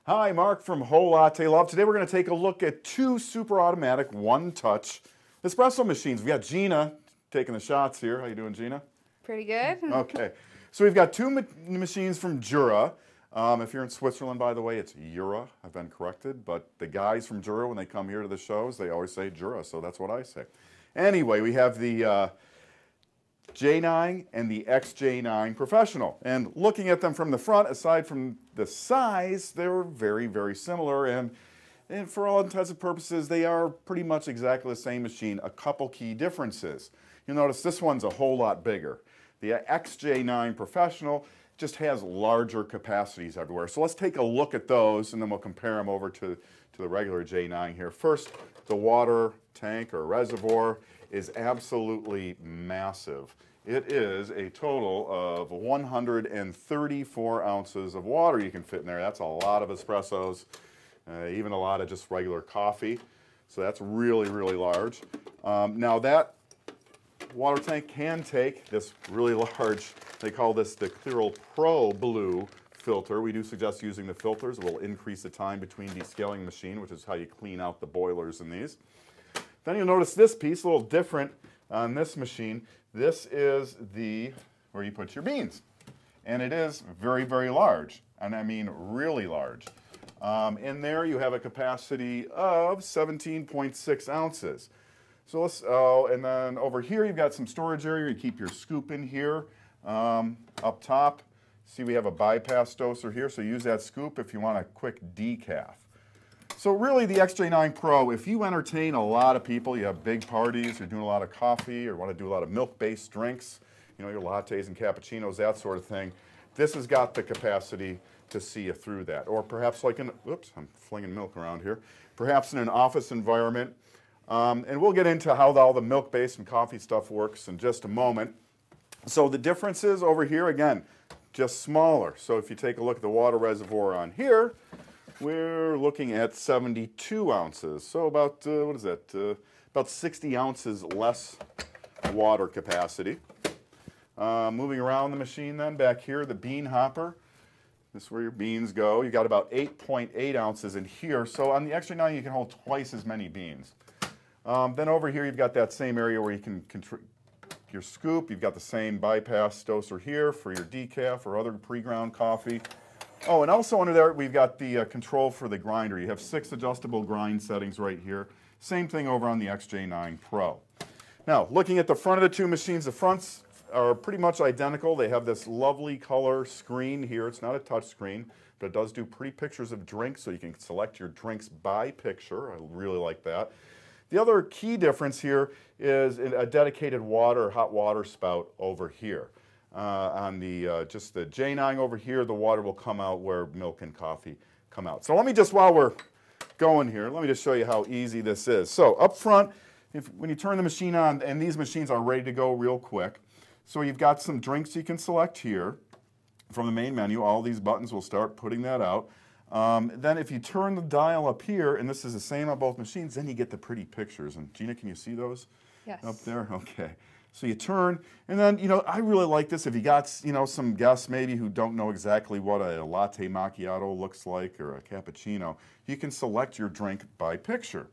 Hi, Mark from Whole Latte Love. Today we're going to take a look at two super automatic one-touch espresso machines. We got Gina taking the shots here. How you doing, Gina? Pretty good. Okay. So we've got two machines from Jura. If you're in Switzerland, by the way, it's Jura. I've been corrected. But the guys from Jura, when they come here to the shows, they always say Jura, so that's what I say. Anyway, we have the J9 and the XJ9 Professional. And looking at them from the front, aside from the size, they're very, very similar. And for all intents and purposes, they are pretty much exactly the same machine. A couple key differences. You'll notice this one's a whole lot bigger. The XJ9 Professional just has larger capacities everywhere. So let's take a look at those, and then we'll compare them over to the regular J9 here. First, the water tank or reservoir is absolutely massive. It is a total of 134 ounces of water you can fit in there. That's a lot of espressos, even a lot of just regular coffee. So that's really, really large. Now that water tank can take this really large, they call this the Clearal Pro Blue filter. We do suggest using the filters. It will increase the time between descaling machine, which is how you clean out the boilers in these. Then you'll notice this piece, a little different on this machine. This is where you put your beans. And it is very, very large. And I mean really large. In there you have a capacity of 17.6 ounces. So and then over here you've got some storage area. You keep your scoop in here. Up top, see we have a bypass doser here. So use that scoop if you want a quick decaf. So really the XJ9 Pro, if you entertain a lot of people, you have big parties, you're doing a lot of coffee, or want to do a lot of milk-based drinks, you know, your lattes and cappuccinos, that sort of thing, this has got the capacity to see you through that. Or perhaps like in, oops, I'm flinging milk around here, perhaps in an office environment. And we'll get into how all the milk-based and coffee stuff works in just a moment. So the differences over here, again, just smaller. So if you take a look at the water reservoir on here, we're looking at 72 ounces. So about, what is that? About 60 ounces less water capacity. Moving around the machine then, back here, the bean hopper. This is where your beans go. You got about 8.8 ounces in here. So on the XJ9, you can hold twice as many beans. Then over here, you've got that same area where you can your scoop. You've got the same bypass doser here for your decaf or other pre-ground coffee. Oh, and also under there, we've got the control for the grinder. You have 6 adjustable grind settings right here. Same thing over on the XJ9 Pro. Now, looking at the front of the two machines, the fronts are pretty much identical. They have this lovely color screen here. It's not a touch screen, but it does do pretty pictures of drinks, so you can select your drinks by picture. I really like that. The other key difference here is a dedicated hot water spout over here. On just the J9 over here, the water will come out where milk and coffee come out. So let me just, while we're going here, let me just show you how easy this is. So up front, when you turn the machine on, and these machines are ready to go real quick, so you've got some drinks you can select here from the main menu. All these buttons will start putting that out. Then if you turn the dial up here, and this is the same on both machines, then you get the pretty pictures. And Gina, can you see those? Yes. Up there? Okay. So you turn, and then, you know, I really like this. If you got, you know, some guests maybe who don't know exactly what a latte macchiato looks like or a cappuccino, you can select your drink by picture.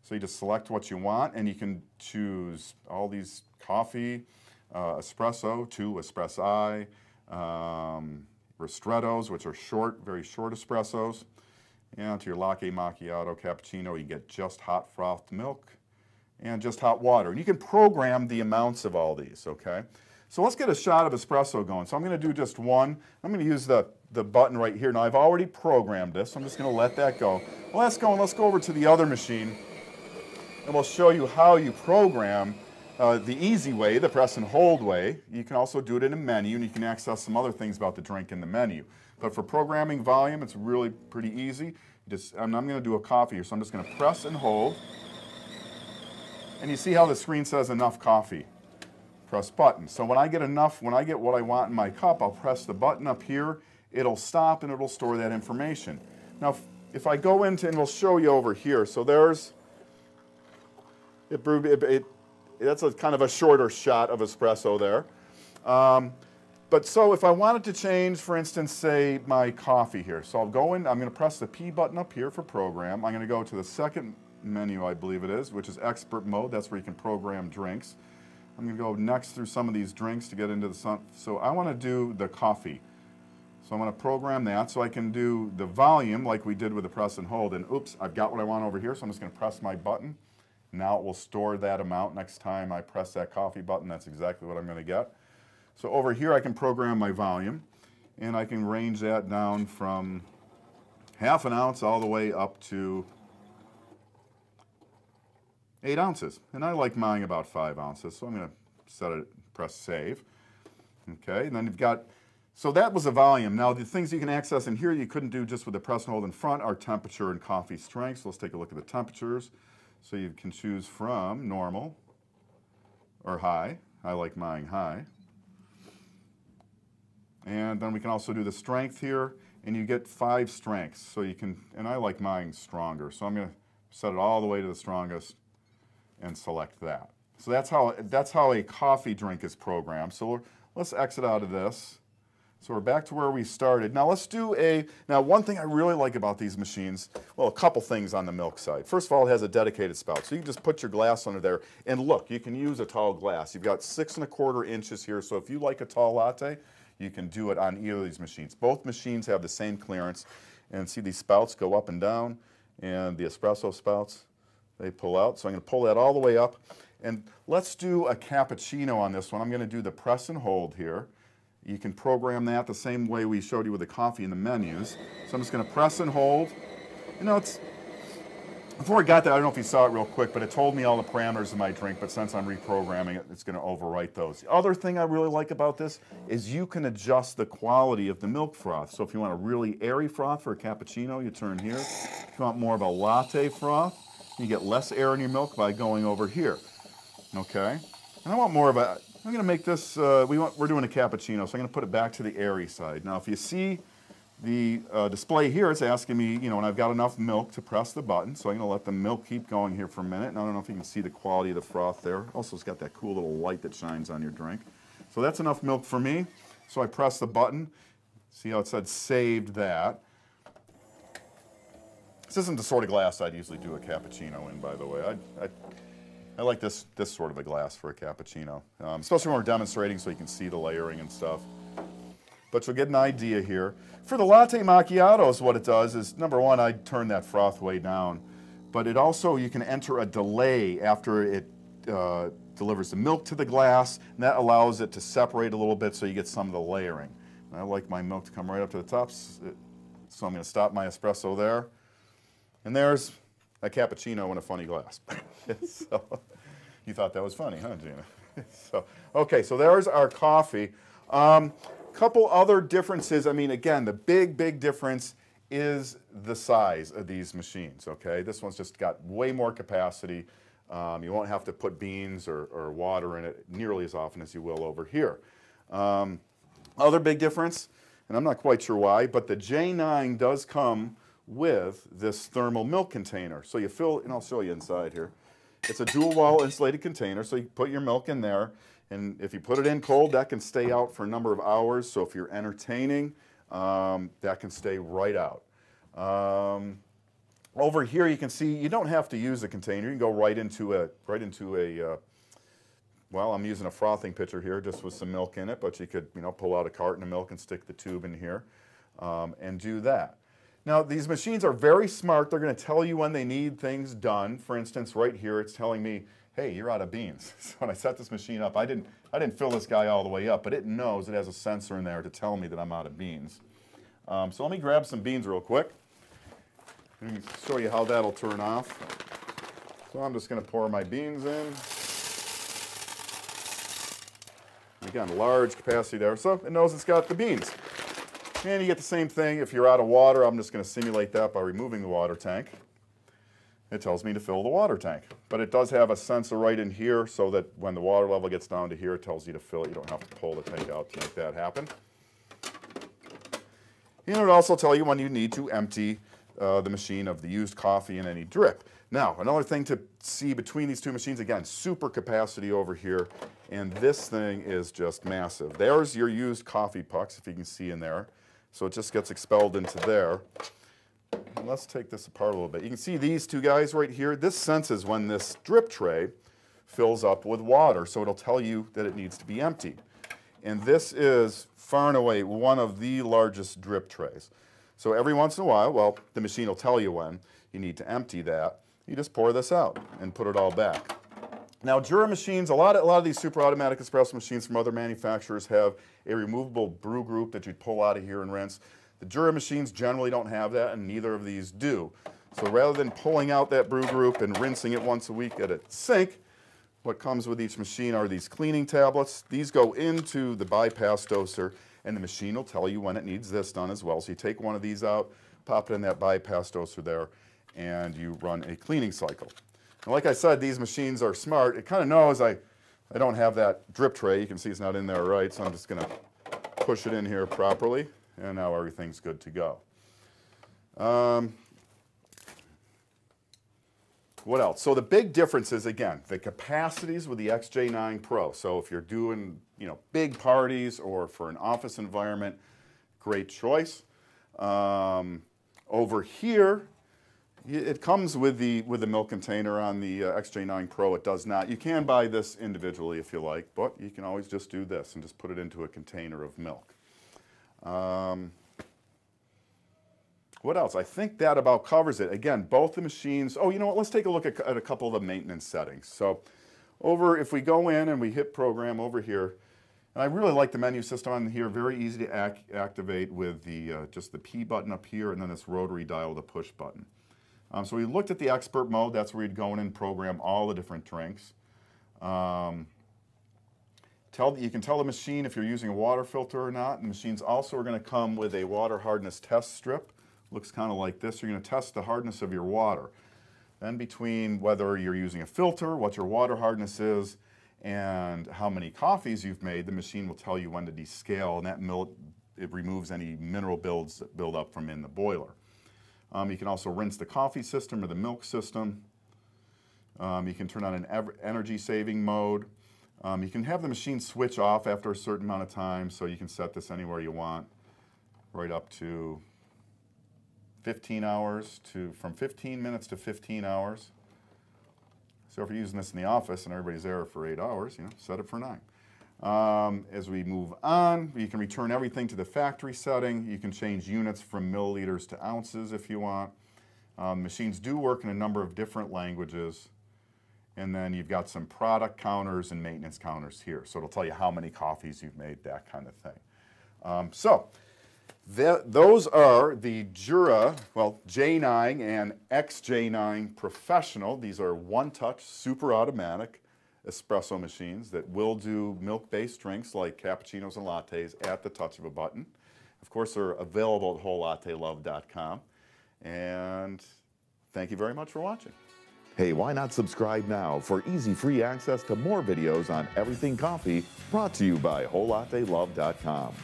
So you just select what you want, and you can choose all these coffee, espresso, 2 espressi, ristrettos, which are short, very short espressos, and to your latte macchiato, cappuccino, you get just hot frothed milk and just hot water. And you can program the amounts of all these, okay? So let's get a shot of espresso going. So I'm going to do just one. I'm going to use the button right here. Now I've already programmed this, so I'm just going to let that go. Well, let's go over to the other machine, and we'll show you how you program the easy way, the press and hold way. You can also do it in a menu, and you can access some other things about the drink in the menu. But for programming volume, it's really pretty easy. I'm going to do a coffee here, so I'm just going to press and hold. And you see how the screen says enough coffee. Press button. So when I get what I want in my cup, I'll press the button up here. It'll stop and it'll store that information. Now, if I go into, and we'll show you over here. So there's, that's a kind of a shorter shot of espresso there. But so if I wanted to change, for instance, say my coffee here. So I'll go in, I'm going to press the P button up here for program. I'm going to go to the second menu, I believe it is, which is expert mode. That's where you can program drinks. I'm going to go next through some of these drinks to get into the sun. So I want to do the coffee. So I'm going to program that so I can do the volume like we did with the press and hold. And oops, I've got what I want over here, so I'm just going to press my button. Now it will store that amount. Next time I press that coffee button, that's exactly what I'm going to get. So over here I can program my volume, and I can range that down from ½ an ounce all the way up to 8 ounces. And I like mine about 5 ounces, so I'm going to set it, press save. Okay, and then you've got, so that was the volume. Now the things you can access in here you couldn't do just with the press and hold in front are temperature and coffee strength. So let's take a look at the temperatures. So you can choose from normal or high. I like mine high. And then we can also do the strength here, and you get 5 strengths. So you can, and I like mine stronger. So I'm going to set it all the way to the strongest and select that. So that's how a coffee drink is programmed. So let's exit out of this. So we're back to where we started. Now let's do now one thing I really like about these machines, well, a couple things on the milk side. First of all, it has a dedicated spout. So you can just put your glass under there, and look, you can use a tall glass. You've got 6 1/4 inches here, so if you like a tall latte, you can do it on either of these machines. Both machines have the same clearance, and see these spouts go up and down, and the espresso spouts, they pull out. So I'm going to pull that all the way up, and let's do a cappuccino on this one. I'm going to do the press and hold here. You can program that the same way we showed you with the coffee in the menus. So I'm just going to press and hold. You know, before I got that, I don't know if you saw it real quick, but it told me all the parameters of my drink, but since I'm reprogramming it, it's going to overwrite those. The other thing I really like about this is you can adjust the quality of the milk froth. So if you want a really airy froth for a cappuccino, you turn here. If you want more of a latte froth, you get less air in your milk by going over here. Okay? And I want more of a, I'm going to make this, we're doing a cappuccino, so I'm going to put it back to the airy side. Now if you see the display here, it's asking me, you know, and I've got enough milk to press the button, so I'm going to let the milk keep going here for a minute. And I don't know if you can see the quality of the froth there. Also, it's got that cool little light that shines on your drink. So that's enough milk for me. So I press the button. See how it said saved that. This isn't the sort of glass I'd usually do a cappuccino in, by the way. I like this sort of a glass for a cappuccino, especially when we're demonstrating so you can see the layering and stuff. But you'll get an idea here. For the latte macchiatos, what it does is, number one, I turn that froth way down, but it also, you can enter a delay after it delivers the milk to the glass, and that allows it to separate a little bit so you get some of the layering. And I like my milk to come right up to the top, so I'm going to stop my espresso there. And there's a cappuccino in a funny glass. So, you thought that was funny, huh, Gina? Okay, so there's our coffee. Couple other differences. I mean, again, the big difference is the size of these machines, okay? This one's just got way more capacity. You won't have to put beans or water in it nearly as often as you will over here. Other big difference, and I'm not quite sure why, but the J9 does come with this thermal milk container. So you fill, and I'll show you inside here. It's a dual wall insulated container, so you put your milk in there, and if you put it in cold, that can stay out for a number of hours. So if you're entertaining, that can stay right out. Over here you can see you don't have to use a container. You can go right into a well, I'm using a frothing pitcher here just with some milk in it, but you could, you know, pull out a carton of milk and stick the tube in here and do that. Now, these machines are very smart. They're going to tell you when they need things done. For instance, right here, it's telling me, hey, you're out of beans. So when I set this machine up, I didn't fill this guy all the way up, but it knows, it has a sensor in there to tell me that I'm out of beans. So let me grab some beans real quick and show you how that'll turn off. So I'm just going to pour my beans in. Again, large capacity there. So it knows it's got the beans. And you get the same thing. If you're out of water, I'm just going to simulate that by removing the water tank. It tells me to fill the water tank. But it does have a sensor right in here so that when the water level gets down to here, it tells you to fill it. You don't have to pull the tank out to make that happen. And it would also tell you when you need to empty the machine of the used coffee and any drip. Now, another thing to see between these two machines, again, super capacity over here, and this thing is just massive. There's your used coffee pucks, if you can see in there. So it just gets expelled into there. And let's take this apart a little bit. You can see these two guys right here. This senses when this drip tray fills up with water, so it'll tell you that it needs to be emptied. And this is far and away one of the largest drip trays. So every once in a while, well, the machine will tell you when you need to empty that. You just pour this out and put it all back. Now, Jura machines, a lot of these super automatic espresso machines from other manufacturers have a removable brew group that you pull out of here and rinse. The Jura machines generally don't have that, and neither of these do. So rather than pulling out that brew group and rinsing it once a week at a sink, what comes with each machine are these cleaning tablets. These go into the bypass doser, and the machine will tell you when it needs this done as well. So you take one of these out, pop it in that bypass doser there, and you run a cleaning cycle. And like I said, these machines are smart. It kind of knows I don't have that drip tray. You can see it's not in there right, so I'm just going to push it in here properly, and now everything's good to go. What else? So the big difference is, again, the capacities with the XJ9 Pro. So if you're doing, big parties or for an office environment, great choice. Over here, it comes with the milk container on the XJ9 Pro. It does not. You can buy this individually if you like, but you can always just do this and just put it into a container of milk. What else? I think that about covers it. Again, both the machines. Oh, you know what? Let's take a look at a couple of the maintenance settings. So if we go in and we hit program over here, and I really like the menu system on here. Very easy to activate with just the P button up here and then this rotary dial, the push button. So we looked at the expert mode. That's where you'd go in and program all the different drinks. You can tell the machine if you're using a water filter or not. And the machines also are going to come with a water hardness test strip. Looks kind of like this. You're going to test the hardness of your water. Then between whether you're using a filter, what your water hardness is, and how many coffees you've made, the machine will tell you when to descale, and that it removes any mineral builds that build up from in the boiler. You can also rinse the coffee system or the milk system. You can turn on an energy saving mode. You can have the machine switch off after a certain amount of time, so you can set this anywhere you want, right up to 15 hours from 15 minutes to 15 hours. So if you're using this in the office and everybody's there for 8 hours, set it for 9. As we move on, you can return everything to the factory setting. You can change units from milliliters to ounces if you want. Machines do work in a number of different languages. And then you've got some product counters and maintenance counters here. So it'll tell you how many coffees you've made, that kind of thing. Those are the Jura, J9 and XJ9 Professional. These are one-touch, super automatic espresso machines that will do milk-based drinks like cappuccinos and lattes at the touch of a button. Of course, they're available at wholelattelove.com. And thank you very much for watching. Hey, why not subscribe now for easy free access to more videos on everything coffee, brought to you by wholelattelove.com.